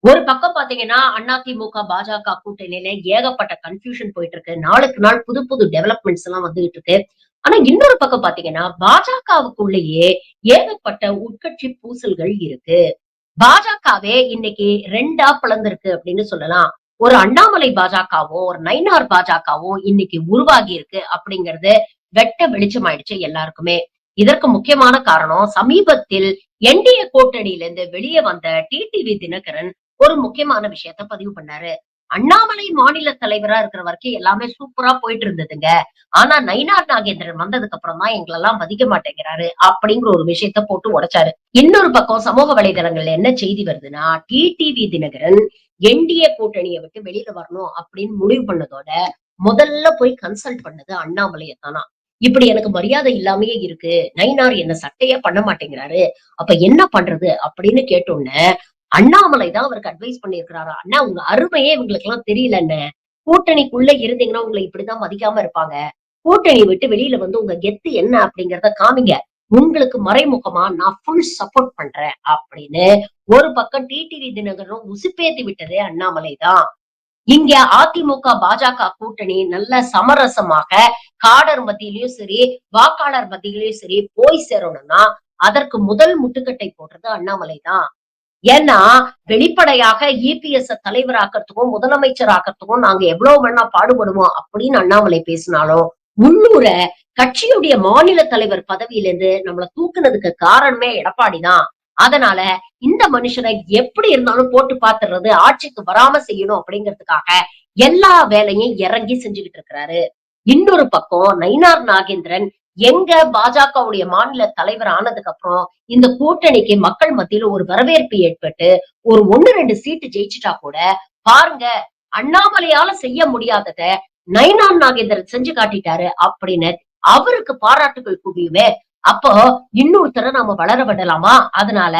ஒரு பக்கம் பாத்தீங்கன்னா, அதிமுக, பாஜக கூட்டணியில ஏகப்பட்ட கன்ஃப்யூஷன் போயிட்டு இருக்கு. நாளுக்கு நாள் புது புது டெவலப்மெண்ட்ஸ் எல்லாம் வந்துகிட்டு இருக்கு. ஆனா இன்னொரு பக்கம் பாத்தீங்கன்னா, பாஜகவுக்குள்ளேயே ஏகப்பட்ட உட்கட்சி பூசல்கள் இருக்கு. பாஜகவே இன்னைக்கு 2ஆ பிளந்திருக்கு அப்படின்னு சொல்லலாம். ஒரு அண்ணாமலை பாஜகவும், ஒரு நயினார் பாஜகவும் இன்னைக்கு உருவாகி இருக்கு அப்படிங்கிறது வெட்ட வெளிச்சமாயிடுச்சு எல்லாருக்குமே. இதற்கு முக்கியமான காரணம் சமீபத்தில் என்டிஏ கூட்டணியிலிருந்து வெளியே வந்த டிடிவி தினகரன் ஒரு முக்கியமான விஷயத்த பதிவு பண்ணாரு. அண்ணாமலை மாநில தலைவரா இருக்கிற வரைக்கும் எல்லாமே சூப்பரா போயிட்டு இருந்ததுங்க. ஆனா நயினார் நாகேந்திரன் வந்ததுக்கு அப்புறம் தான் எங்களெல்லாம் மதிக்க மாட்டேங்கிறாரு அப்படிங்கிற ஒரு விஷயத்த போட்டு உடைச்சாரு. இன்னொரு பக்கம் சமூக வலைதளங்கள்ல என்ன செய்தி வருதுன்னா, டிடிவி தினகரன் என்டிஏ கூட்டணிய விட்டு வெளியில வரணும் அப்படின்னு முடிவு பண்ணதோட, முதல்ல போய் கன்சல்ட் பண்ணது அண்ணாமலைய தானா. இப்படி எனக்கு மரியாதை இல்லாமயே இருக்கு. நயினார் என்ன சட்டையே பண்ண மாட்டேங்கிறாரு. அப்ப என்ன பண்றது? அப்படின்னு கேட்டோனே, அண்ணாமலை தான் அவருக்கு அட்வைஸ் பண்ணியிருக்கிறாராம். அண்ணா உங்க அருமையே இவங்களுக்கெல்லாம் தெரியல அண்ணே. கூட்டணிக்குள்ள இருந்தீங்கன்னா உங்கள இப்படிதான் மதிக்காம இருப்பாங்க. கூட்டணி விட்டு வெளியில வந்து உங்க கெத்து என்ன அப்படிங்கிறத காமிங்க. உங்களுக்கு மறைமுகமா நான் ஃபுல் சப்போர்ட் பண்றேன் அப்படின்னு ஒரு பக்கம் டிடிவி தினகரனும் உசுப்பேத்தி விட்டதே அண்ணாமலை தான். இங்க அதிமுக, பாஜக கூட்டணி நல்ல சமரசமாக காடர் மத்தியிலயும் சரி, வாக்காளர் மத்தியிலயும் சரி போய் சேரணும்னா, அதற்கு முதல் முட்டுக்கட்டை போடுறது அண்ணாமலை தான். ஏன்னா, வெளிப்படையாக இபிஎஸ் தலைவராக்கறதுக்கும், முதலமைச்சர் ஆக்கறதுக்கும் நாங்க எவ்வளவு வேணா பாடுபடுவோம் அப்படின்னு அண்ணாமலை பேசினாலும், உள்ளூர கட்சியுடைய மாநில தலைவர் பதவியிலிருந்து நம்மள தூக்குனதுக்கு காரணமே எடப்பாடி தான். அதனால இந்த மனுஷனை எப்படி இருந்தாலும் போட்டு பாத்துறது, ஆட்சிக்கு வராம செய்யணும் அப்படிங்கிறதுக்காக எல்லா வேலையும் இறங்கி செஞ்சுகிட்டு இருக்கிறாரு. இன்னொரு பக்கம் நயினார் நாகேந்திரன் எங்க பாஜகவுடைய மாநில தலைவர் ஆனதுக்கு அப்புறம் இந்த கூட்டணிக்கு மக்கள் மத்தியில ஒரு வரவேற்பு ஏற்பட்டு ஒரு 1, 2 சீட்டு ஜெயிச்சுட்டா கூட பாருங்க அண்ணாமலையால செய்ய முடியாதத நயினார் நாகேந்திரன் செஞ்சு காட்டிட்டாரு அப்படின்னு அவருக்கு பாராட்டுகள் குவியுமே. அப்போ இன்னொருத்தர நாம வளர விடலாமா? அதனால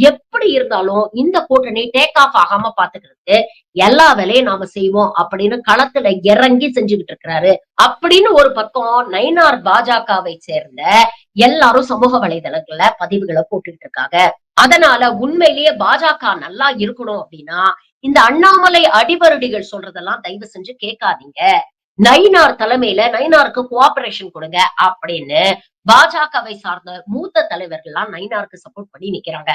எப்படி இருந்தாலும் இந்த கூட்டணி டேக் ஆஃப் ஆகாம பாத்துக்கிறதுக்கு எல்லா வேலையும் நாம செய்வோம் அப்படின்னு களத்துல இறங்கி செஞ்சுகிட்டு இருக்கிறாரு. அப்படின்னு ஒரு பக்கம் நயினார் பாஜகவை சேர்ந்த எல்லாரும் சமூக வலைதளங்கள்ல பதிவுகளை போட்டுக்கிட்டு இருக்காங்க. அதனால உண்மையிலேயே பாஜக நல்லா இருக்கணும் அப்படின்னா, இந்த அண்ணாமலை அடிவருடிகள் சொல்றதெல்லாம் தயவு செஞ்சு கேட்காதீங்க. நயினார் தலைமையில நயினாருக்கு கோஆபரேஷன் கொடுங்க அப்படின்னு பாஜகவை சார்ந்த மூத்த தலைவர்கள்லாம் நயினாருக்கு சப்போர்ட் பண்ணி நிக்கிறாங்க.